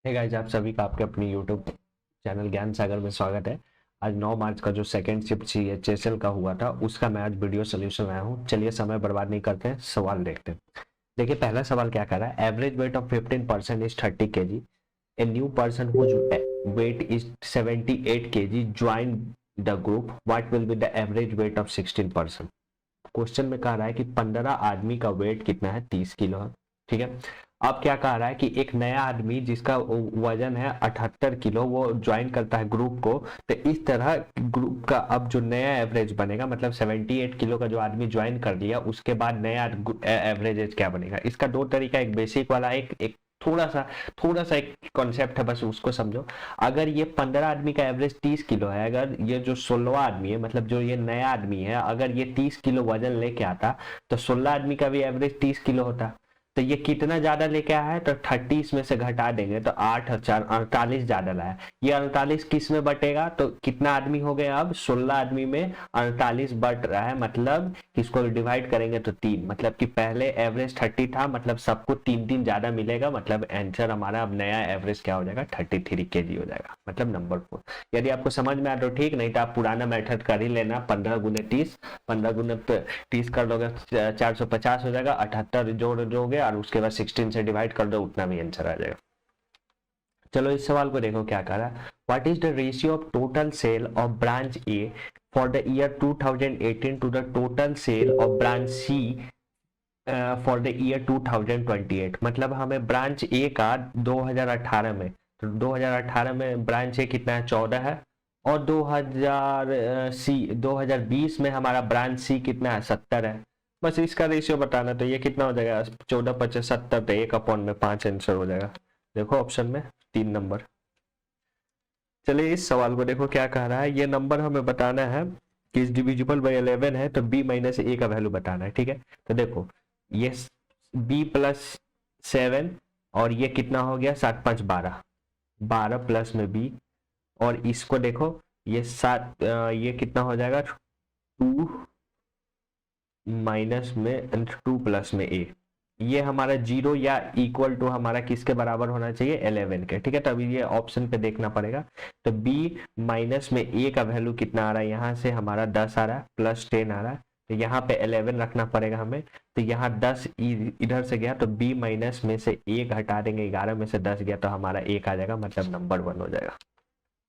Hey guys, आप सभी का आपके अपनी यूट्यूब चैनल ज्ञान सागर में स्वागत है। आज 9 मार्च का जो सेकंड शिफ्ट CHSL का हुआ था उसका मैं आज वीडियो सोल्यूशन आया हूँ। चलिए समय बर्बाद नहीं करते हैं, सवाल देखते हैं। देखिए पहला सवाल क्या कर रहा है। Average weight of 15% is 30 kg। A new person whose weight is 78 kg join the group. What will be the average weight of 16%। Question में कह रहा है कि 15 आदमी का वेट कितना है, 30 किलो है। ठीक है। अब क्या कह रहा है कि एक नया आदमी जिसका वजन है 78 किलो वो ज्वाइन करता है ग्रुप को। तो इस तरह ग्रुप का अब जो नया एवरेज बनेगा, मतलब 78 किलो का जो आदमी ज्वाइन कर लिया उसके बाद नया एवरेज क्या बनेगा। इसका दो तरीका, एक बेसिक वाला, एक एक थोड़ा सा एक कॉन्सेप्ट है, बस उसको समझो। अगर ये 15 आदमी का एवरेज 30 किलो है, अगर ये जो 16वां आदमी है, मतलब जो ये नया आदमी है, अगर ये 30 किलो वजन लेके आता तो 16 आदमी का भी एवरेज 30 किलो होता। तो ये कितना ज्यादा लेके आया है, तो 30 में से घटा देंगे तो 8 और 4 48 ज्यादा लाया। ये 48 किस में बटेगा, तो कितना आदमी हो गया, अब 16 आदमी में 48 बट रहा है, मतलब इसको डिवाइड करेंगे तो 3, मतलब कि पहले एवरेज 30 था, मतलब सबको 3 3 ज्यादा मिलेगा, मतलब आंसर हमारा अब नया एवरेज क्या हो जाएगा, 33 kg हो जाएगा, मतलब नंबर 4। यदि आपको समझ में आया तो ठीक, नहीं तो आप पुराना मेथड कर ही लेना। 15 × 30, 15 × 30 कर दोगे 450 हो जाएगा, 78 जोड़ दोगे और उसके बाद 16 से डिवाइड कर दो, उतना भी आंसर आ जाएगा। चलो इस सवाल को देखो क्या कह रहा है। What is the ratio of total sale of branch A for the year 2018 to the total sale of branch C for the year 2028। मतलब हमें ब्रांच ए का 2018 में, तो 2018 में ब्रांच ए कितना है, 14 है, और 2020 में हमारा ब्रांच सी कितना है, 70 है। बस इसका रेशियो बताना। तो ये कितना हो जाएगा, 14 × 5 = 70, तो 1/5 आंसर हो जाएगा। देखो ऑप्शन में 3 नंबर। चलिए इस सवाल को देखो क्या कह रहा है। ये नंबर हमें बताना है कि इस डिविजिबल बाई 11 है, तो b माइनस ए का वैल्यू बताना है। ठीक है। तो देखो ये b प्लस 7, और ये कितना हो गया, 7 × 5 = 12, 12 प्लस में b, और इसको देखो ये 7, ये कितना हो जाएगा, 2 माइनस में 2 प्लस में a। ये हमारा 0 या इक्वल टू हमारा किसके बराबर होना चाहिए, 11 के। ठीक है। तो अभी ये ऑप्शन पे देखना पड़ेगा। तो b माइनस में a का वैल्यू कितना आ रहा है, यहाँ से हमारा 10 आ रहा है, प्लस 10 आ रहा है, तो यहाँ पे 11 रखना पड़ेगा हमें। तो यहाँ 10 इधर से गया, तो b माइनस में से 1 हटा देंगे, 11 में से 10 गया तो हमारा 1 आ जाएगा, मतलब नंबर 1 हो जाएगा।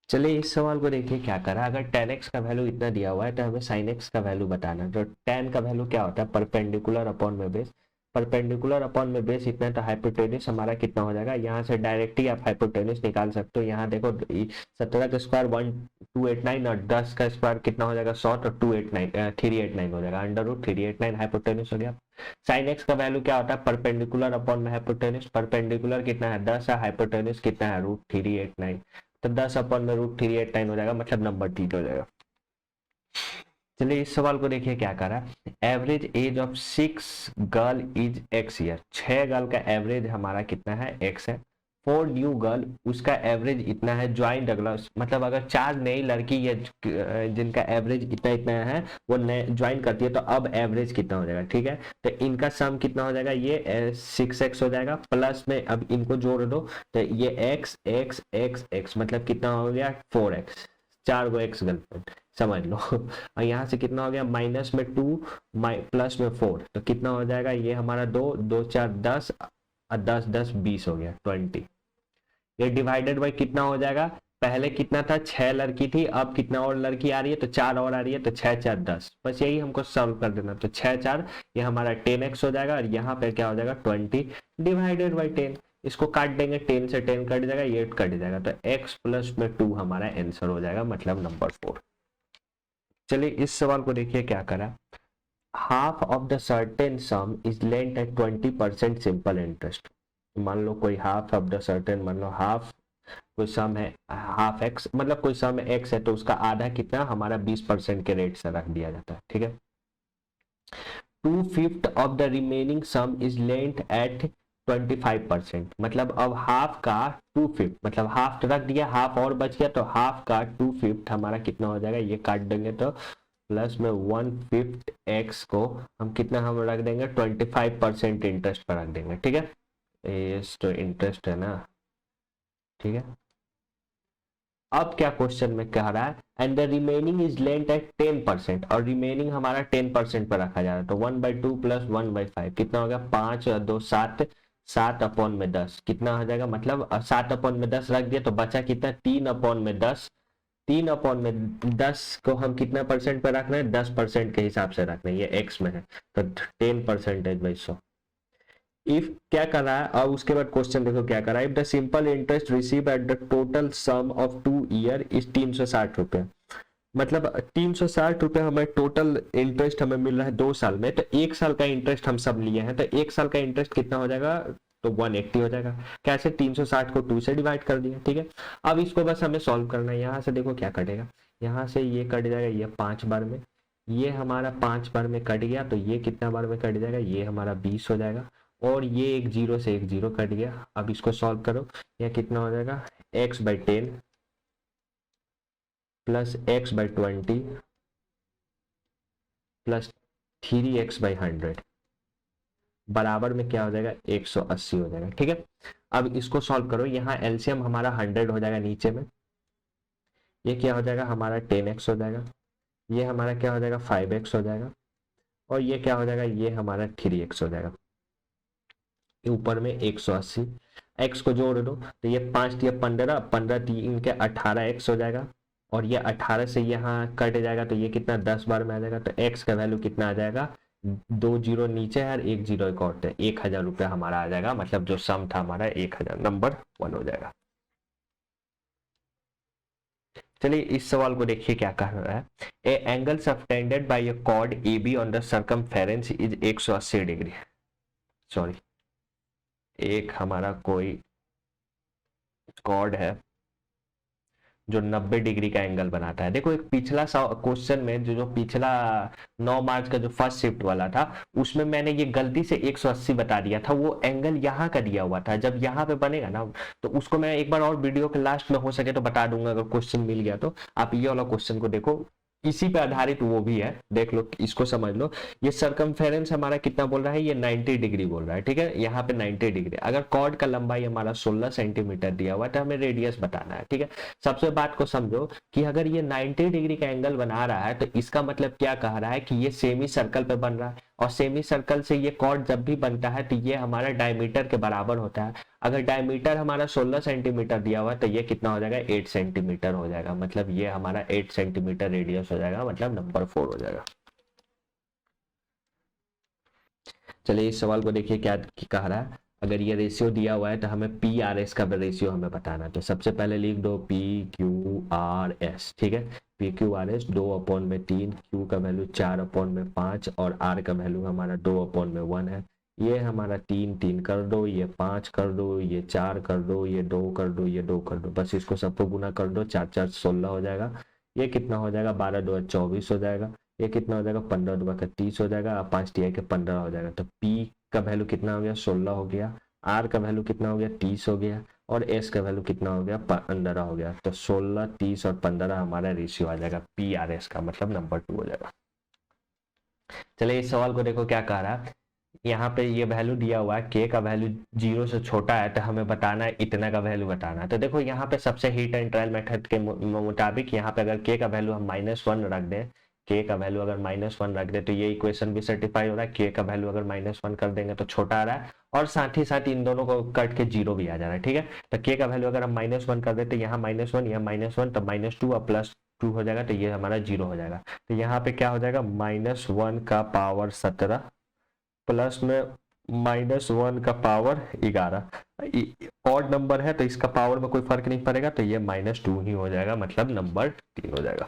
चलिए इस सवाल को देखिए क्या करा। अगर tan x का वैल्यू इतना दिया हुआ है तो हमें sin x का वैल्यू बताना है। तो tan का वैल्यू क्या होता है, परपेंडिकुलर अपॉन में बेस। परपेंडिकुलर अपॉन में बेस इतना, तो हाइपोटेन्यूज हमारा कितना हो जाएगा, यहाँ से डायरेक्ट ही आप हाइपोटेन्यूज निकाल सकते हो। यहाँ देखो 17 का स्क्वायर 1289, और 10 का स्क्वायर कितना हो जाएगा, 100, तो 389 हो जाएगा, √389 हाइपोटेन्यूज हो गया। sin x का वैल्यू क्या होता है, परपेंडिकुलर अपॉन में हाइपोटेन्यूज। परपेंडिकुलर कितना है, 10 है, हाइपोटेन्यूज कितना है, √389, तो 10 अपॉन में √389 हो जाएगा, मतलब नंबर 3 हो जाएगा। चलिए इस सवाल को देखिए क्या करा। Average age of 6 girl is x year. 6 girl का एवरेज हमारा कितना है, x है। 4 न्यू गर्ल, उसका एवरेज इतना है, ज्वाइन डगलस, मतलब अगर 4 नई लड़की या जिनका एवरेज इतना इतना है वो नए ज्वाइन करती है, तो अब एवरेज कितना हो जाएगा। ठीक है। तो इनका सम कितना हो जाएगा, ये 6x हो जाएगा, प्लस में अब इनको जोड़ दो, तो ये x x x x, मतलब कितना हो गया, 4x, 4 गो x गर्लफ्रेंड समझ लो। और यहाँ से कितना हो गया, माइनस में 2, प्लस में 4, तो कितना हो जाएगा, ये हमारा 2 2 4 10, और 10 10 20 हो गया, 20। ये डिवाइडेड बाई कितना हो जाएगा, पहले कितना था, 6 लड़की थी, अब कितना और लड़की आ रही है, तो 4 और आ रही है, तो 6 4 10। बस यही हमको सॉल्व कर देना। तो 6 4, ये हमारा 10x हो जाएगा, और यहाँ पे क्या हो जाएगा, 20 डिवाइडेड बाई 10। इसको काट देंगे, 10 से 10 कट जाएगा, ये कट जाएगा, तो x प्लस में 2 हमारा आंसर हो जाएगा, मतलब नंबर 4। चलिए इस सवाल को देखिए क्या करा। Half of the certain sum is lent at 20% simple interest. मान लो कोई हाफ ऑफ द सर्टेन, मान लो हाफ कोई सम है, हाफ एक्स, मतलब कोई सम एक्स है, तो उसका आधा कितना हमारा 20% के रेट से रख दिया जाता है। ठीक है। 2/5 of the remaining sum is lent at 25%, मतलब अब हाफ का 2/5, मतलब हाफ रख दिया, हाफ और बच गया, तो हाफ का 2/5 हमारा कितना हो जाएगा, ये काट देंगे तो प्लस में 1/5 एक्स को हम कितना हम रख देंगे, 25% इंटरेस्ट पर रख देंगे। ठीक है। ये तो इंटरेस्ट है ना, ठीक है। अब क्या क्वेश्चन में कह रहा है, and the remaining is lent at 10%, और रिमेनिंग हमारा 10% पर रखा जा रहा है। तो 1/2 प्लस 1/5 कितना हो गया, 5 और 2 7, 7/10 कितना हो जाएगा, मतलब 7/10 रख दिया तो बचा कितना, 3/10। 3/10 को हम कितना परसेंट पर रख रहे हैं, 10% के हिसाब से रख रहे हैं, ये एक्स में है तो 10%/100। इफ क्या कर रहा है, और उसके बाद क्वेश्चन देखो क्या कर रहा है, if the simple interest receive at the total sum of 2 year is 360 रुपए, मतलब 360 रुपए हमें टोटल इंटरेस्ट हमें मिल रहा है 2 साल में, तो 1 साल का इंटरेस्ट हम सब लिए हैं, तो 1 साल का इंटरेस्ट कितना हो जाएगा, तो 180 हो जाएगा। कैसे, 360 को 2 से डिवाइड कर दिया, ठीक है। अब इसको बस हमें सॉल्व करना है। यहाँ से देखो क्या कटेगा, यहाँ से ये कट जाएगा, ये 5 बार में, ये हमारा 5 बार में कट गया, तो ये कितना बार में कट जाएगा, ये हमारा 20 हो जाएगा, और ये एक जीरो से एक जीरो कट गया। अब इसको सॉल्व करो, यह कितना हो जाएगा, x/10 plus x/20 plus 3x/100 बराबर में क्या हो जाएगा, 180 हो जाएगा, ठीक है। अब इसको सॉल्व करो, यहाँ एलसीएम हमारा 100 हो जाएगा नीचे में, ये क्या हो जाएगा हमारा 10x हो जाएगा, ये हमारा क्या हो जाएगा 5x हो जाएगा, और ये क्या हो जाएगा, ये हमारा 3x हो जाएगा। ऊपर में 180, x को जोड़ दो तो ये 5 या 15, 15 3 के 18x हो जाएगा, और ये 18 से यहाँ कट जाएगा तो ये कितना 10 बार में आ जाएगा, तो x का वैल्यू कितना आ जाएगा, 2 जीरो नीचे है और 1 जीरो एक और, 1000 रुपये हमारा आ जाएगा, मतलब जो सम था हमारा 1000, नंबर 1 हो जाएगा। चलिए इस सवाल को देखिए क्या कह रहा है, A angle subtended bye a chord A be on the circumference is 180 degree, sorry एक हमारा कोई कॉर्ड है जो 90 डिग्री का एंगल बनाता है। देखो एक पिछला क्वेश्चन में जो पिछला 9 मार्च का जो फर्स्ट शिफ्ट वाला था, उसमें मैंने ये गलती से 180 बता दिया था, वो एंगल यहाँ का दिया हुआ था। जब यहाँ पे बनेगा ना तो उसको मैं एक बार और वीडियो के लास्ट में हो सके तो बता दूंगा, अगर क्वेश्चन मिल गया तो। आप ये वाला क्वेश्चन को देखो, इसी पे आधारित वो भी है, देख लो, इसको समझ लो। ये सरकमफेरेंस हमारा कितना बोल रहा है, ये 90 डिग्री बोल रहा है, ठीक है, यहाँ पे 90 डिग्री। अगर कॉर्ड का लंबाई हमारा 16 सेंटीमीटर दिया हुआ है तो हमें रेडियस बताना है, ठीक है। सबसे बात को समझो कि अगर ये 90 डिग्री का एंगल बना रहा है तो इसका मतलब क्या कह रहा है कि ये सेमी सर्कल पे बन रहा है, और सेमी सर्कल से ये कॉर्ड जब भी बनता है तो ये हमारा डायमीटर के बराबर होता है। अगर डायमीटर हमारा 16 सेंटीमीटर दिया हुआ है तो ये कितना हो जाएगा, 8 सेंटीमीटर हो जाएगा, मतलब ये हमारा 8 सेंटीमीटर रेडियस हो जाएगा, मतलब नंबर 4 हो जाएगा। चलिए इस सवाल को देखिए क्या कह रहा है, अगर ये रेशियो दिया हुआ है तो हमें पी आर एस का रेशियो हमें बताना है। तो सबसे पहले लिख दो पी क्यू आर एस, ठीक है। P Q R S 2/3, Q का वैल्यू 4/5 और आर का वैल्यू हमारा 2/1 है। ये हमारा 3 3 कर दो, ये 5 कर दो, ये 4 कर दो, ये 2 कर दो, ये 2 कर दो, बस इसको सबको गुना कर दो, 4 4 16 हो जाएगा। ये कितना हो जाएगा, 12 2 24 हो जाएगा। ये कितना हो जाएगा, 15 2 30 हो जाएगा, 5 टी के 15 हो जाएगा। तो पी का वैल्यू कितना हो गया, 16 हो गया। आर का वैल्यू कितना हो गया, 30 हो गया। और एस का वैल्यू कितना हो गया, 15 हो गया। तो 16 30 और 15 हमारा रेशियो आ जाएगा पी आर एस का, मतलब नंबर 2 हो जाएगा। चलिए इस सवाल को देखो क्या कह रहा है, यहाँ पे ये वैल्यू दिया हुआ है, के का वैल्यू 0 से छोटा है तो हमें बताना है इतना का वैल्यू बताना है। तो देखो यहाँ पे सबसे हीट एंड ट्रायल मेथड के मुताबिक यहाँ पे अगर के का वैल्यू हम -1 रख दें, के का वैल्यू अगर -1 रख दे तो ये इक्वेशन भी सर्टिफाई हो रहा है। के का वैल्यू अगर -1 कर देंगे तो छोटा आ रहा है, और साथ ही साथ इन दोनों को कट के 0 भी आ जा रहा है, ठीक है। तो के का वैल्यू अगर हम -1 कर देते, यहाँ -1 यहाँ -1 तो -2 और +2 हो जाएगा, तो ये हमारा 0 हो जाएगा। तो यहाँ पे क्या हो जाएगा, -1 का पावर 17 प्लस में -1 का पावर 11। ऑड नंबर है तो इसका पावर में कोई फर्क नहीं पड़ेगा, तो ये -2 ही हो जाएगा, मतलब नंबर 3 हो जाएगा।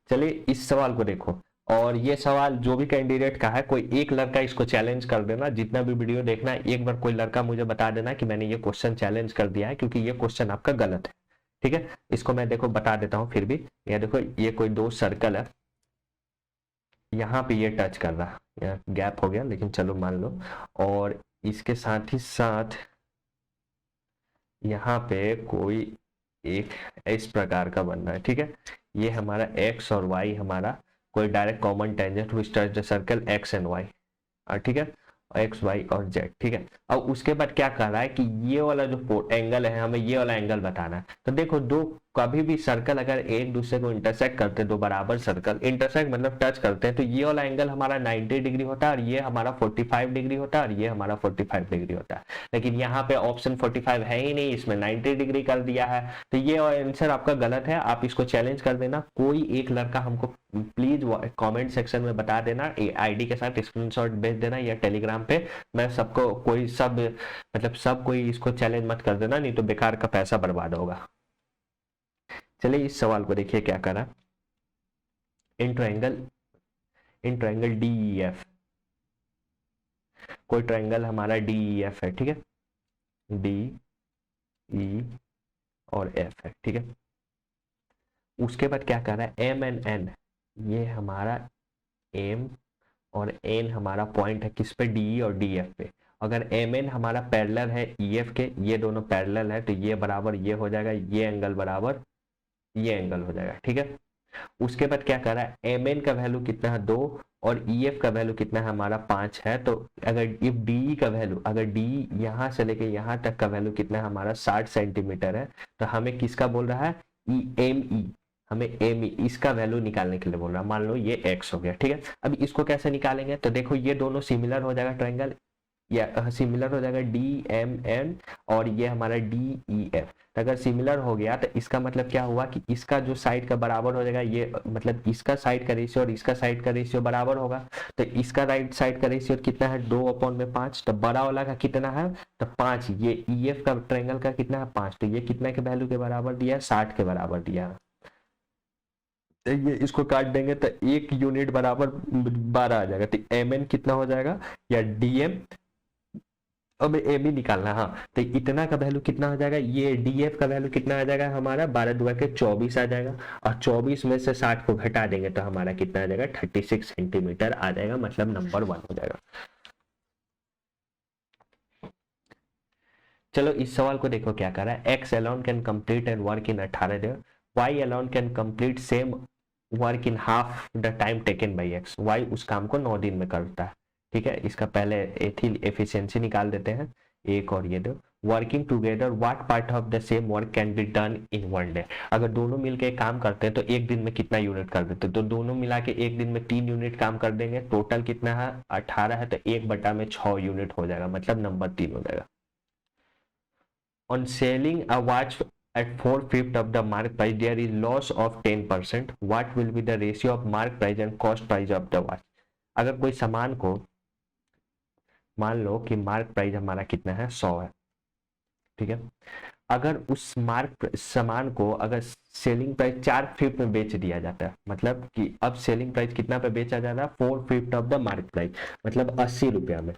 चलिए इस सवाल को देखो, और ये सवाल जो भी कैंडिडेट का है, कोई एक लड़का इसको चैलेंज कर देना। जितना भी वीडियो देखना है एक बार कोई लड़का मुझे बता देना कि मैंने ये क्वेश्चन चैलेंज कर दिया है, क्योंकि ये क्वेश्चन आपका गलत है, ठीक है। इसको मैं देखो बता देता हूँ फिर भी। ये देखो, ये कोई 2 सर्कल है, यहाँ पे ये टच कर रहा है, यहाँ गैप हो गया लेकिन चलो मान लो, और इसके साथ ही साथ यहाँ पे कोई एक इस प्रकार का बन रहा है, ठीक है। ये हमारा x और y हमारा कोई direct common tangent which touch the circle x and y, ठीक है। एक्स वाई और जेड, ठीक है। अब उसके बाद क्या कर रहा है कि ये वाला जो एंगल है हमें ये वाला एंगल बताना है। तो देखो दो कभी भी सर्कल अगर एक दूसरे को इंटरसेक्ट करते हैं, दो बराबर सर्कल इंटरसेक्ट मतलब टच करते हैं, तो ये वाला एंगल हमारा 90 डिग्री होता है और ये हमारा 45 डिग्री होता है और ये हमारा 45 डिग्री होता है। लेकिन यहाँ पे ऑप्शन 45 है ही नहीं, इसमें 90 डिग्री कर दिया है। तो ये आंसर आपका गलत है, आप इसको चैलेंज कर देना। कोई एक लड़का हमको प्लीज कमेंट सेक्शन में बता देना, आईडी के साथ स्क्रीनशॉट भेज देना या टेलीग्राम पे। मैं सबको कोई सब मतलब सब कोई इसको चैलेंज मत कर देना, नहीं तो बेकार का पैसा बर्बाद होगा। चलिए इस सवाल को देखिए क्या करा। इन ट्रायंगल DEF, कोई ट्रायंगल हमारा DEF है, ठीक है, DE और F है, ठीक है। उसके बाद क्या कर रहा है, M and N, ये हमारा M और N हमारा पॉइंट है किस पे, DE और DF पे। अगर MN हमारा पैरेलल है EF के, ये दोनों पैरेलल है, तो ये बराबर ये हो जाएगा, ये एंगल बराबर ये एंगल हो जाएगा, ठीक है। उसके बाद क्या कर रहा है, MN का वैल्यू कितना है 2 और EF का वैल्यू कितना है हमारा 5 है। तो अगर इफ DE का वैल्यू, अगर DE यहाँ से लेके यहाँ तक का वैल्यू कितना है हमारा 60 सेंटीमीटर है, तो हमें किसका बोल रहा है, ME, हमें ME इसका वैल्यू निकालने के लिए बोल रहा है। मान लो ये x हो गया, ठीक है। अब इसको कैसे निकालेंगे, तो देखो ये दोनों सिमिलर हो जाएगा ट्रायंगल, या सिमिलर हो जाएगा DMN और ये हमारा DEF। तो अगर सिमिलर हो गया तो इसका मतलब क्या हुआ कि इसका जो साइड का बराबर हो जाएगा, ये मतलब इसका साइड का रेशियो और इसका साइड का रेशियो बराबर होगा। तो इसका राइट साइड का रेशियो कितना है, 2/5। तो बड़ा वाला का कितना है, तो 5। ये EF का ट्रायंगल का कितना है 5, तो ये कितना के वैल्यू के बराबर दिया है, 60 के बराबर दिया है। तो ये इसको काट देंगे तो 1 यूनिट बराबर 12 आ जाएगा। तो MN कितना हो जाएगा, या DM, अब AB निकालना, हाँ। तो इतना का वैल्यू कितना हो जाएगा, ये DF का वैल्यू कितना आ जाएगा हमारा 12 दूना के 24 आ जाएगा, और 24 में से 60 को घटा देंगे तो हमारा कितना आ जाएगा 36 सेंटीमीटर आ जाएगा, मतलब नंबर 1 हो जाएगा। चलो इस सवाल को देखो क्या कर रहा है, X alone can complete and work in 18 days, Y alone can complete same work in half the time taken by X। Y उस काम को 9 दिन में करता है, ठीक है। इसका पहले एफिशिएंसी निकाल देते हैं, एक और ये दो। Working together what part of the same work can be done in 1 day. अगर दोनों मिलके काम करते हैं तो एक दिन में कितना यूनिट कर देते हैं, तो दोनों मिला के एक दिन में 3 यूनिट काम कर देंगे। टोटल कितना है 18 है, तो 1/6 यूनिट हो जाएगा, मतलब नंबर 3 हो जाएगा। On selling a watch at 4/5 of the mark price there is loss of 10%, what will be the ratio of mark price and cost price of the watch। अगर कोई सामान को, मान लो कि मार्क प्राइस हमारा कितना है 100 है, ठीक है। अगर उस मार्क सामान को अगर सेलिंग प्राइस 4/5 में बेच दिया जाता है, मतलब कि अब सेलिंग प्राइस कितना पे बेचा जा रहा है, 4/5 ऑफ द मार्क प्राइस, मतलब 80 रुपया में।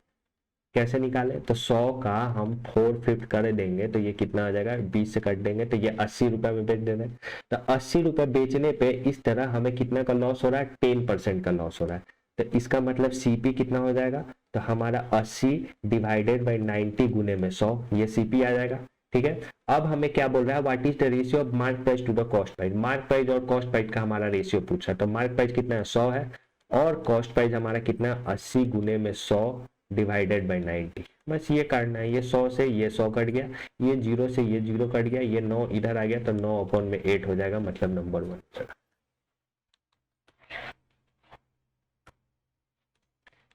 कैसे निकाले, तो 100 का हम 4/5 कर देंगे तो ये कितना आ जाएगा, 20 से कट देंगे तो ये 80 रुपये में बेच देना है। तो 80 रुपये बेचने पे इस तरह हमें कितना का लॉस हो रहा है, 10% का लॉस हो रहा है। तो इसका मतलब CP कितना हो जाएगा, तो हमारा 80 डिवाइडेड बाई 90 गुने में 100, ये CP आ जाएगा, ठीक है। अब हमें क्या बोल रहा है, what is the ratio of mark price to the cost price. Mark price और कॉस्ट प्राइस का हमारा रेशियो पूछा, तो मार्क प्राइस कितना है 100 है और कॉस्ट प्राइस हमारा कितना 80 गुने में 100 डिवाइडेड बाई 90। बस ये करना है, ये 100 से ये 100 कट गया, ये 0 से ये 0 कट गया, ये 9 इधर आ गया, तो 9/8 हो जाएगा, मतलब नंबर 1 हो जाएगा।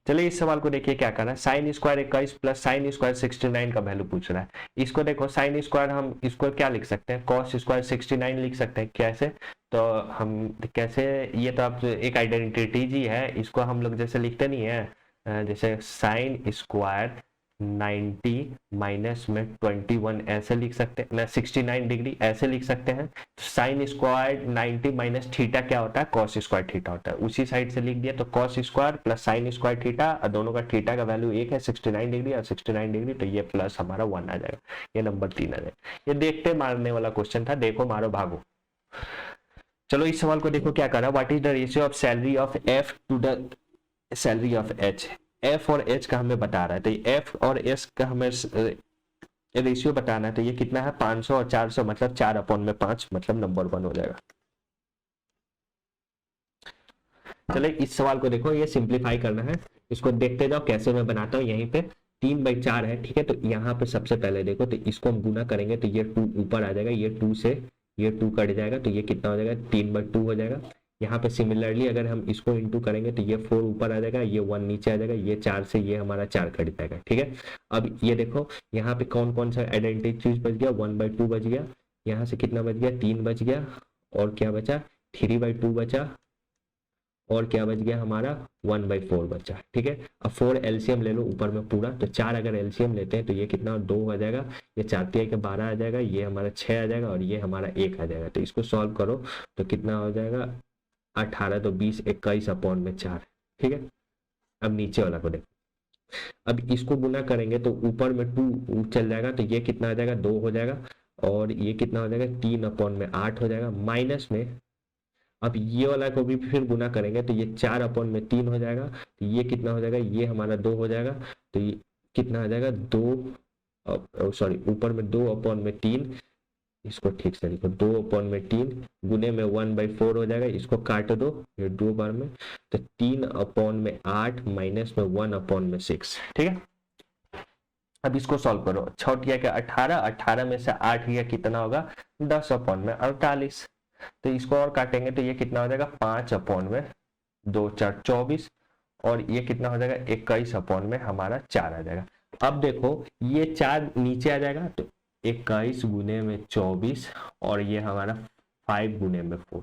चलिए इस सवाल को देखिए क्या कर रहा है, sine square 21 plus sine square 69 का वैल्यू पूछ रहा है। इसको देखो साइन स्क्वायर हम इसको क्या लिख सकते हैं, कॉस स्क्वायर 69 लिख सकते हैं। कैसे, तो हम कैसे, ये तो आप एक आइडेंटिटी जी है, इसको हम लोग जैसे लिखते नहीं है, जैसे साइन स्क्वायर 90 माइनस में 21 ऐसे लिख सकते हैं ना, 69 डिग्री ऐसे लिख सकते हैं। तो साइन स्क्वायर 90 माइनस थीटा क्या होता है, कॉस स्क्वायर थीटा होता है, उसी साइड से लिख दिया। तो cos square plus sine square theta, और दोनों का थीटा का वैल्यू एक है 69 डिग्री और 69 डिग्री, तो ये प्लस हमारा 1 आ जाएगा, ये नंबर 3 आ जाएगा। ये देखते मारने वाला क्वेश्चन था, देखो मारो भागो। चलो इस सवाल को देखो क्या कर रहा है, what is the ratio of salary of F to the salary of H। F और H का हमें बता रहा है, तो F और S का हमें रेशियो बताना है। तो ये कितना है 500 और 400, मतलब 4/5, मतलब नंबर 1 हो जाएगा। चलिए इस सवाल को देखो, ये सिंप्लीफाई करना है। इसको देखते जाओ कैसे मैं बनाता हूँ। यहीं पे 3/4 है, ठीक है। तो यहाँ पे सबसे पहले देखो, तो इसको हम गुना करेंगे तो ये 2 ऊपर आ जाएगा, ये 2 से ये 2 कट जाएगा, तो ये कितना हो जाएगा 3/2 हो जाएगा। यहाँ पे सिमिलरली अगर हम इसको इंटू करेंगे तो ये 4 ऊपर आ जाएगा, ये 1 नीचे आ जाएगा, ये 4 से ये हमारा 4 कट जाएगा, ठीक है। अब ये देखो यहाँ पे कौन कौन सा आइडेंटिटी चीज बच गया, 1/2 बच गया, यहाँ से कितना बच गया 3 बच गया, और क्या बचा 3/2 बचा, और क्या बच गया हमारा 1/4 बचा, ठीक है। अब 4 एलसीएम ले लो ऊपर में पूरा, तो 4 अगर एलसीएम लेते हैं तो ये कितना 2 आ जाएगा, ये 4 तिया के 12 आ जाएगा, ये हमारा 6 आ जाएगा, और ये हमारा 1 आ जाएगा। तो इसको सॉल्व करो तो कितना हो जाएगा 18, तो 20 21/4, ठीक है। अब नीचे वाला को देखो, अब इसको गुना करेंगे तो ऊपर में 2 चल जाएगा, तो ये कितना आ जाएगा 2 हो जाएगा, और ये कितना हो जाएगा 3/8 हो जाएगा, माइनस में अब ये वाला को भी फिर गुना करेंगे तो ये 4/3 हो जाएगा, तो ये कितना हो जाएगा ये हमारा 2 हो जाएगा, तो ये कितना आ जाएगा 2 सॉरी ऊपर में 2/3, इसको ठीक से लिखो 2/3 गुने में 1/4 हो जाएगा, इसको काट दो ये 2 बार में, तो 3/8 माइनस में 1/6, ठीक है। अब इसको सॉल्व करो, 6 के 18, 18 में से 8 गया कितना होगा 10/48, तो इसको और काटेंगे तो ये कितना हो जाएगा 5/2 4 24, और ये कितना हो जाएगा 21 में हमारा 4 आ जाएगा। अब देखो ये 4 नीचे आ जाएगा, तो 21 गुने में 24, और ये हमारा 5 गुने में 4,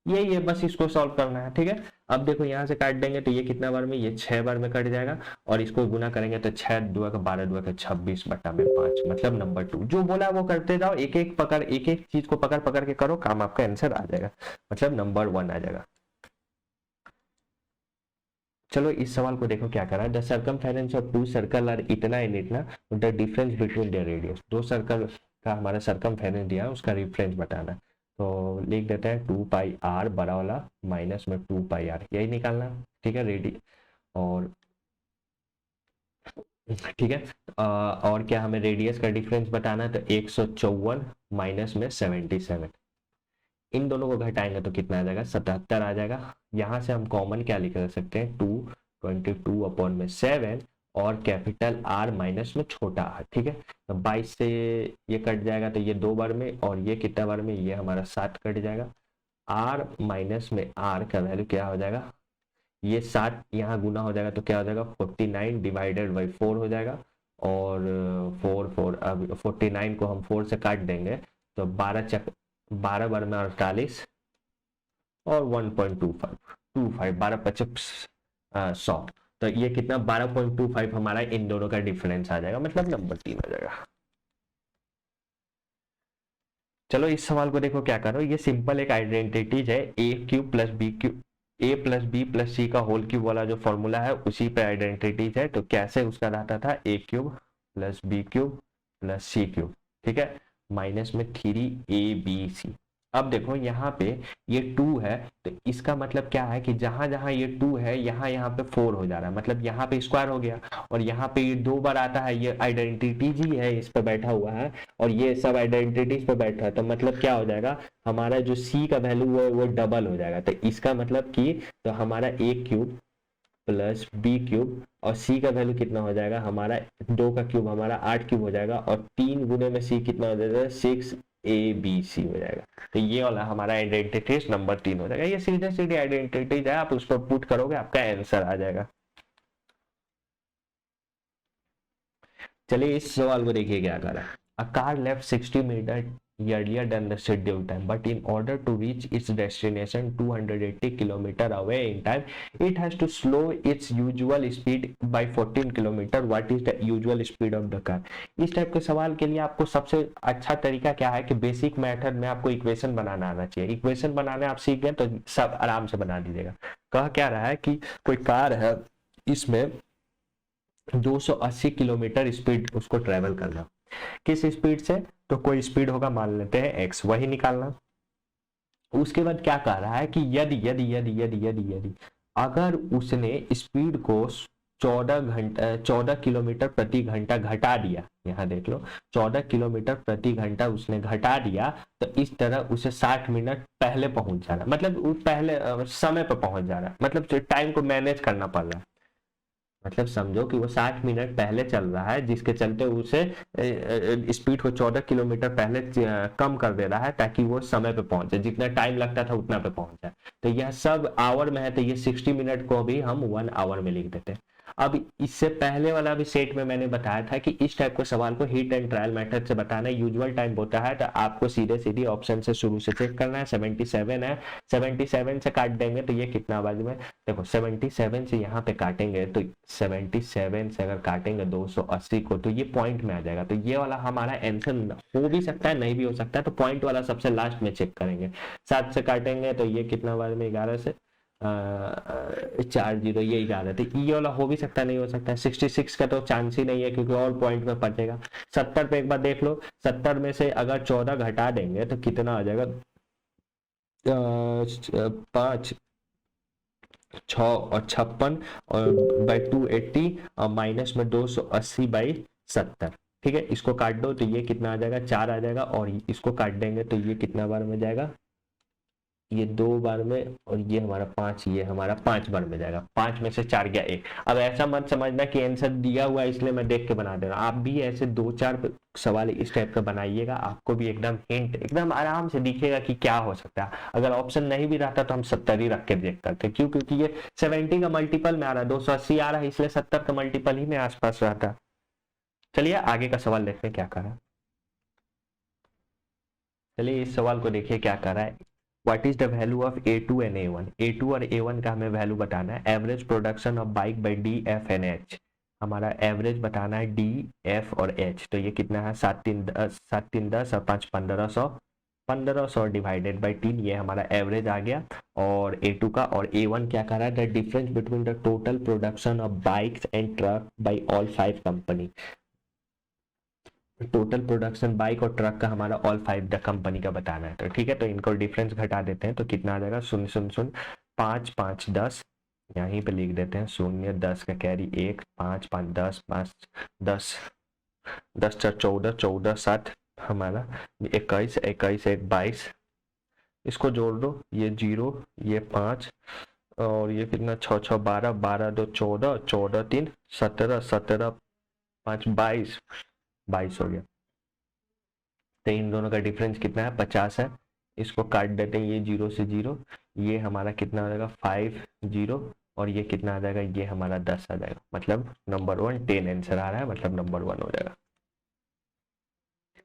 ये बस इसको सॉल्व करना है, ठीक है। अब देखो यहाँ से काट देंगे तो ये कितना बार में ये 6 बार में कट जाएगा, और इसको गुना करेंगे तो 6 2 का 12 2 का 26/5, मतलब नंबर 2 जो बोला वो करते जाओ, एक एक चीज को पकड़ पकड़ के करो, काम आपका आंसर आ जाएगा, मतलब नंबर 1 आ जाएगा। चलो इस सवाल को देखो क्या करा, the circumference of 2 circle are इतना एंड इतना, the difference between their radius. 2 circle का हमारा सर्कमफेरेंस दिया है, उसका डिफरेंस बताना है, तो लिख देते हैं 2πr बड़ा वाला माइनस में 2πr, यही निकालना, ठीक है रेडी। और ठीक है, और क्या हमें रेडियस का डिफरेंस बताना है, तो 154 माइनस में 77, इन दोनों को घटाएंगे तो कितना आ जाएगा 77 आ जाएगा। यहाँ से हम कॉमन क्या लिख सकते हैं 2/22 और कैपिटल आर माइनस में छोटा आर, ठीक है। तो 22 से ये कट जाएगा तो ये 2 बार में, और ये कितना बार में ये हमारा 7 कट जाएगा, आर माइनस में आर का वैल्यू क्या हो जाएगा, ये 7 यहाँ गुना हो जाएगा तो क्या हो जाएगा 49 डिवाइडेड बाई 4 हो जाएगा, और 4 अब 49 को हम 4 से काट देंगे तो 12 बार में 48, और 1.25 12 25 100, तो ये कितना 12.25 हमारा इन दोनों का डिफरेंस आ जाएगा, मतलब नंबर 3 आ जाएगा। चलो इस सवाल को देखो क्या करो, ये सिंपल एक आइडेंटिटीज है, a³ + b³ a + b + c का होल क्यूब वाला जो फॉर्मूला है उसी पे आइडेंटिटीज है। तो कैसे उसका रहता था a³ + b³ + c³, ठीक है, माइनस में 3abc। अब देखो यहाँ पे ये 2 है, तो इसका मतलब क्या है कि जहां जहां ये 2 है यहाँ पे 4 हो जा रहा है, मतलब यहाँ पे स्क्वायर हो गया, और यहाँ पे ये 2 बार आता है, ये आइडेंटिटीज ही है इस पे बैठा हुआ है, और ये सब आइडेंटिटीज पे बैठा है, तो मतलब क्या हो जाएगा हमारा जो c का वैल्यू है वो डबल हो जाएगा। तो इसका मतलब कि तो हमारा a³ + b³ और c का वैल्यू कितना हो जाएगा हमारा 2 का क्यूब हमारा 8³ हो जाएगा, और 3 गुने में c कितना हो जाएगा 6abc हो जाएगा। तो ये वाला हमारा आइडेंटिटीज नंबर 3 हो जाएगा। ये सीधे सीधी आइडेंटिटीज है, आप उसको पुट करोगे आपका आंसर आ जाएगा। चलिए इस सवाल को देखिए क्या कर रहा है, a car left 60 metre earlier than the scheduled time, but in order to reach its destination 280 km away in time, it has to slow its usual speed by 14 km. What is the usual speed of the car? इस type के सवाल के लिए आपको सबसे अच्छा तरीका क्या है कि बेसिक मेथड में आपको इक्वेशन बनाना आना चाहिए। इक्वेशन बनाने आप सीख गए तो सब आराम से बना दीजिएगा। कह क्या रहा है कि कोई कार है, इसमें 280 किलोमीटर स्पीड उसको ट्रेवल करना, किस स्पीड से, तो कोई स्पीड होगा मान लेते हैं x, वही निकालना। उसके बाद क्या कह रहा है कि यदि यदि यदि यदि यदि यदि अगर उसने स्पीड को 14 किलोमीटर प्रति घंटा घटा दिया, यहाँ देख लो 14 किलोमीटर प्रति घंटा उसने घटा दिया, तो इस तरह उसे 60 मिनट पहले पहुंच जाना, मतलब पहले समय पर पहुंच जाना, मतलब टाइम को मैनेज करना पड़ रहा है। मतलब समझो कि वो 60 मिनट पहले चल रहा है, जिसके चलते उसे स्पीड को 14 किलोमीटर पहले कम कर दे रहा है, ताकि वो समय पे पहुंचे, जितना टाइम लगता था उतना पे पहुंच जाए। तो यह सब आवर में है, तो ये 60 मिनट को भी हम 1 आवर में लिख देते हैं। अब इससे पहले वाला भी सेट में मैंने बताया था कि इस टाइप के सवाल को हिट एंड ट्रायल मेथड से बताना यूजुअल टाइम होता है, तो आपको सीधे सीधी ऑप्शन से शुरू से चेक करना है। 77 है, 77 से काट देंगे तो ये कितना आवाज में, देखो 77 से यहाँ पे काटेंगे तो 77 से अगर काटेंगे 280 को, तो ये पॉइंट में आ जाएगा। तो ये वाला हमारा आंसर हो भी सकता है, नहीं भी हो सकता है, तो पॉइंट वाला सबसे लास्ट में चेक करेंगे। 7 से काटेंगे तो ये कितना बार में, 11 से 4 0, ये 11, तो ये वाला हो भी सकता है, नहीं हो सकता है। 66 का तो चांस ही नहीं है, क्योंकि और पॉइंट में पड़ेगा। 70 पे एक बार देख लो, 70 में से अगर 14 घटा देंगे तो कितना आ जाएगा, 5 6 और 56 और बाई 280 और माइनस में 280 बाई 70। ठीक है, इसको काट दो तो ये कितना आ जाएगा, 4 आ जाएगा, और इसको काट देंगे तो ये कितना बार में जाएगा, ये 2 बार में, और ये हमारा 5, ये हमारा 5 बार में जाएगा। 5 में से 4 गया 1। अब ऐसा मत समझना कि आंसर दिया हुआ है इसलिए मैं देख के बना दे रहा हूँ, आप भी ऐसे 2-4 सवाल इस टाइप का बनाइएगा, आपको भी एकदम हिंट एकदम आराम से दिखेगा कि क्या हो सकता है। अगर ऑप्शन नहीं भी रहता तो हम 70 ही रख के देख करते, क्यों, क्योंकि ये 70 का मल्टीपल में आ रहा है, 280 आ रहा है, इसलिए 70 का मल्टीपल ही में आसपास रहता। चलिए आगे का सवाल देखते हैं क्या कर रहा है। चलिए इस सवाल को देखिए क्या कर रहा है। What is the value of A2 and A1? A2 और A1 का हमें वैल्यू बताना है। Average production of bike by D, F and H। हमारा एवरेज बताना है D, F और H। तो ये कितना है, 7 3 10 और 5 1500, 1500 डिवाइडेड बाई 3, ये हमारा एवरेज आ गया और A2 का। और A1 क्या कर रहा है, the difference between the total production of bikes and truck by all 5 company. Total production bike और ट्रक का हमारा ऑल 5 द कंपनी का बताना है। तो ठीक है, तो इनको डिफरेंस घटा देते हैं तो कितना आ जाएगा, 0 0 0 5 5 10, यहीं पे लिख देते हैं 0 10 का कैरी 1, 5 5 10 5 10 10 4 14 14 7 हमारा 21 21 1 22, इसको जोड़ दो, ये 0 ये 5 और ये कितना 6 6 12 12 2 14 14 3 17 17 5 22 22 हो गया। तो इन दोनों का डिफरेंस कितना है, 50 है। इसको काट देते हैं, ये 0 से 0, ये हमारा कितना आ जाएगा 5 0, और ये कितना आ जाएगा, ये हमारा 10 आ जाएगा। मतलब नंबर 1 10 आंसर आ रहा है, मतलब नंबर 1 हो जाएगा।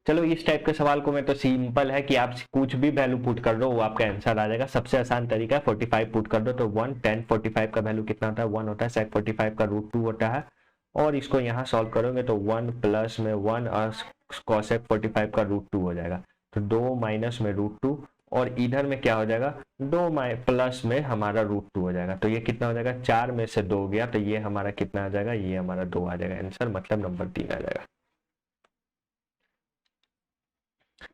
चलो इस टाइप के सवाल को मैं तो सिंपल है कि आप कुछ भी वैल्यू पुट कर दो वो आपका आंसर आ जाएगा। सबसे आसान तरीका है 45 पुट कर दो तो 1 10 45 का वैल्यू कितना होता है, 1 होता है। सेक 45 का रूट 2 होता है, और इसको यहाँ सॉल्व करोगे तो 1 प्लस में 1 और कॉसेक 45 का रूट 2 हो जाएगा। तो 2 माइनस में रूट 2, और इधर में क्या हो जाएगा, 2 प्लस में हमारा रूट 2 हो जाएगा। तो ये कितना हो जाएगा, 4 में से 2 गया तो ये हमारा कितना आ जाएगा, ये हमारा 2 आ जाएगा आंसर, मतलब नंबर 3 आ जाएगा।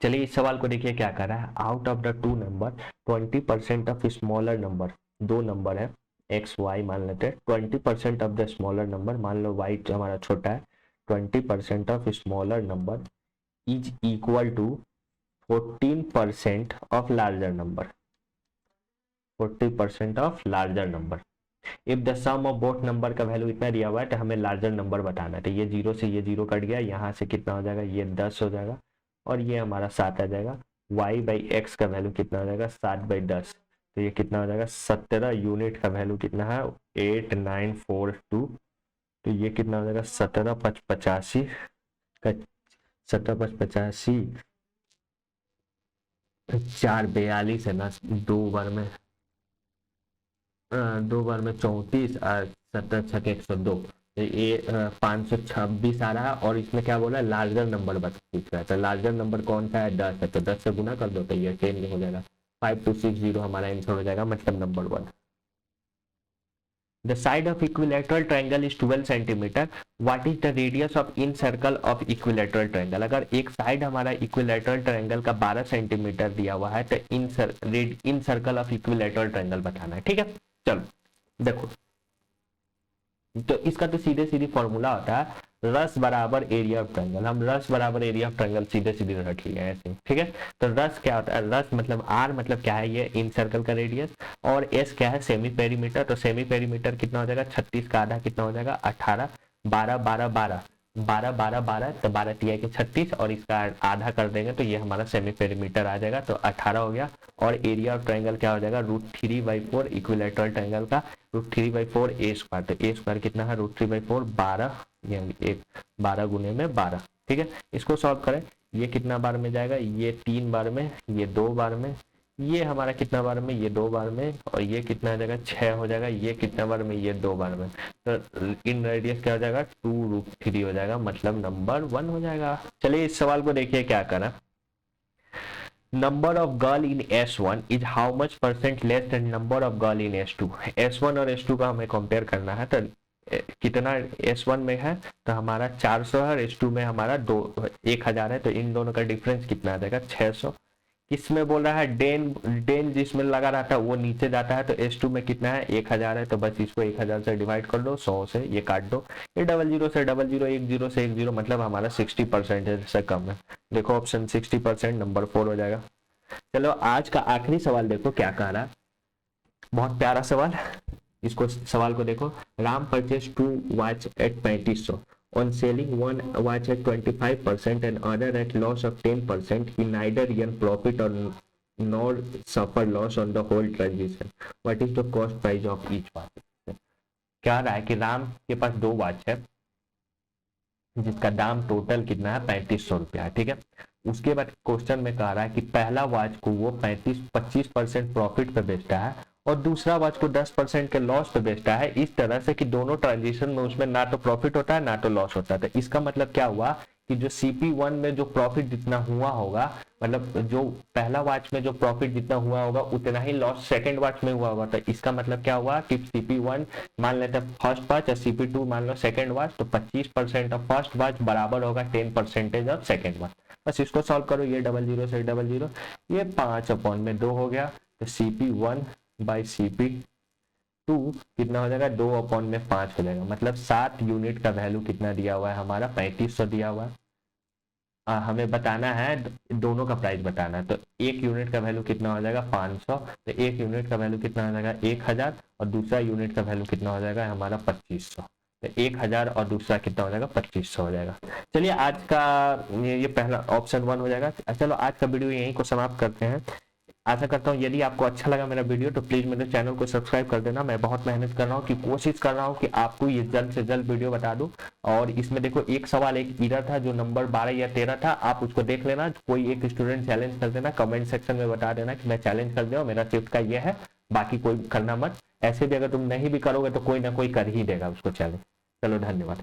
चलिए इस सवाल को देखिए क्या कर रहा है। Out of the 2 number 20% of smaller number, 2 number है एक्स वाई मान लेते हैं। 20% ऑफ द स्मॉलर नंबर, मान लो वाई हमारा छोटा है, 20% of smaller number is equal to 14% of larger number, 40% of larger number. If the sum of both number का value इतना दिया हुआ है तो हमें लार्जर नंबर बताना है। तो ये 0 से ये 0 कट गया, यहाँ से कितना हो जाएगा, ये 10 हो जाएगा, और ये हमारा 7 आ जाएगा। y बाई एक्स का वैल्यू कितना हो जाएगा, 7 बाई 10, तो ये कितना हो जाएगा 17। यूनिट का वैल्यू कितना है 8942, तो ये कितना हो जाएगा 17 5 85 का 17 5 85 4 42 है ना, 2 बार में 34 और 17 छक 102, ये 526 आ रहा है। और इसमें क्या बोला, लार्जर नंबर पूछ रहा है, तो लार्जर नंबर कौन सा है, 10 है, तो 10 से गुना कर दो तो ये 10 हो जाएगा। 5260 हमारा आंसर हो जाएगा, मतलब number 1। The side of equilateral triangle is 12 centimetre, what is the radius of in circle of equilateral triangle. अगर एक साइड हमारा इक्विलेटरल ट्रायंगल का 12 सेंटीमीटर दिया हुआ है तो इन सर्कल ऑफ इक्विलेटरल ट्रायंगल बताना है। ठीक है, चलो देखो, तो इसका तो सीधे सीधे फॉर्मूला होता है, रस बराबर एरिया ऑफ ट्रायंगल, हम रस बराबर एरिया ऑफ ट्रायंगल सीधे सीधे रट लिया है ऐसे, ठीक है। तो रस क्या होता है, रस मतलब आर मतलब क्या है, ये इन सर्कल का रेडियस, और एस क्या है, सेमी पेरीमीटर। तो सेमी पेरीमीटर कितना हो जाएगा, 36 का आधा कितना हो जाएगा, 18, 12 12 12 12 12 12, तो 12 तिया के 36 और इसका आधा कर देंगे तो ये हमारा सेमी पेरीमीटर आ जाएगा, तो 18 हो गया। और एरिया ऑफ ट्रायंगल क्या हो जाएगा, √3/4 इक्विलैटरल ट्रायंगल का √3/4 ए स्क्वायर, तो ए स्क्वायर कितना है, √3/4 12, ये 12 गुने में 12, ठीक है। इसको सॉल्व करें, ये कितना बार में जाएगा, ये 3 बार में, ये 2 बार में, ये हमारा कितना बार में, ये 2 बार में, और ये कितना आ जाएगा, 6 हो जाएगा, ये कितना बार में, ये 2 बार में। तो इन रेडियस क्या हो जाएगा, 2√3 हो जाएगा, मतलब नंबर 1 हो जाएगा। चलिए इस सवाल को देखिए क्या करा। Number of girl in S1 is how much % less than number of girl in S2। S1 और S2 का हमें कंपेयर करना है, तो कितना S1 में है, तो हमारा 400 है, और S2 में हमारा 1000 है, तो इन दोनों का डिफरेंस कितना आ जाएगा, 600। किसमें बोल रहा है, डेन जिसमें लगा रहता है वो नीचे जाता है, तो S2 में कितना है, 1000 है, तो बस इसको 1000 से डिवाइड कर दो, 100 से ये काट दो, ये 00 से 00, 10 से 10, मतलब हमारा 60% से कम है। देखो ऑप्शन 60%, नंबर 4 हो जाएगा। चलो आज का आखिरी सवाल देखो क्या कह रहा है, बहुत प्यारा सवाल, इसको सवाल को देखो। Ram purchase 2 watch at 3500, on selling one watch at 25% and other at loss of 10%, he neither earn profit or nor suffer loss on the whole transaction. What is the cost price of each watch? क्या रहा है कि राम के पास 2 watch है जिसका दाम total कितना है, 3500 रुपया है, ठीक है। उसके बाद क्वेश्चन में कह रहा है कि पहला वॉच को वो 25% प्रॉफिट पे बेचता है और दूसरा वॉच को 10% के लॉस पे बेचता है, इस तरह से कि दोनों ट्रांजेक्शन में उसमें ना तो प्रॉफिट होता है ना तो लॉस होता है। तो इसका मतलब क्या हुआ कि जो CP1 में जो प्रॉफिट जितना हुआ होगा, मतलब जो पहला वॉच में जो प्रॉफिट जितना हुआ होगा उतना ही लॉस सेकंड वॉच में हुआ होगा। तो इसका मतलब क्या हुआ कि CP1 मान लेते हैं फर्स्ट वॉच और CP2 मान लो सेकंड वॉच, तो 25% ऑफ फर्स्ट वॉच बराबर होगा 10% ऑफ सेकंड वॉच। बस इसको सॉल्व करो, ये 00 से 00, ये 5/2 हो गया, तो CP1 बाई CP2 कितना हो जाएगा, 2/5 हो जाएगा, मतलब 7 यूनिट का वैल्यू कितना दिया हुआ है हमारा, 3500 दिया हुआ है। हमें बताना है दोनों का प्राइस बताना है, तो 1 यूनिट का वैल्यू कितना हो जाएगा, 500, तो 1 यूनिट का वैल्यू कितना हो जाएगा, 1000, और दूसरा यूनिट का वैल्यू कितना हो जाएगा हमारा 2500, तो 1000 और दूसरा कितना हो जाएगा, 2500 हो जाएगा। चलिए आज का ये पहला ऑप्शन 1 हो जाएगा। चलो आज का वीडियो यहीं को समाप्त करते हैं। आशा करता हूँ यदि आपको अच्छा लगा मेरा वीडियो तो प्लीज मेरे चैनल को सब्सक्राइब कर देना। मैं बहुत मेहनत कर रहा हूँ कि कोशिश कर रहा हूँ कि आपको ये जल्द से जल्द वीडियो बता दूं। और इसमें देखो एक सवाल एक इरर था जो नंबर 12 या 13 था, आप उसको देख लेना। कोई एक स्टूडेंट चैलेंज कर देना, कमेंट सेक्शन में बता देना कि मैं चैलेंज कर दिया, मेरा शिफ्ट का ये है, बाकी कोई करना मत। ऐसे भी अगर तुम नहीं भी करोगे तो कोई ना कोई कर ही देगा उसको चैलेंज। चलो धन्यवाद।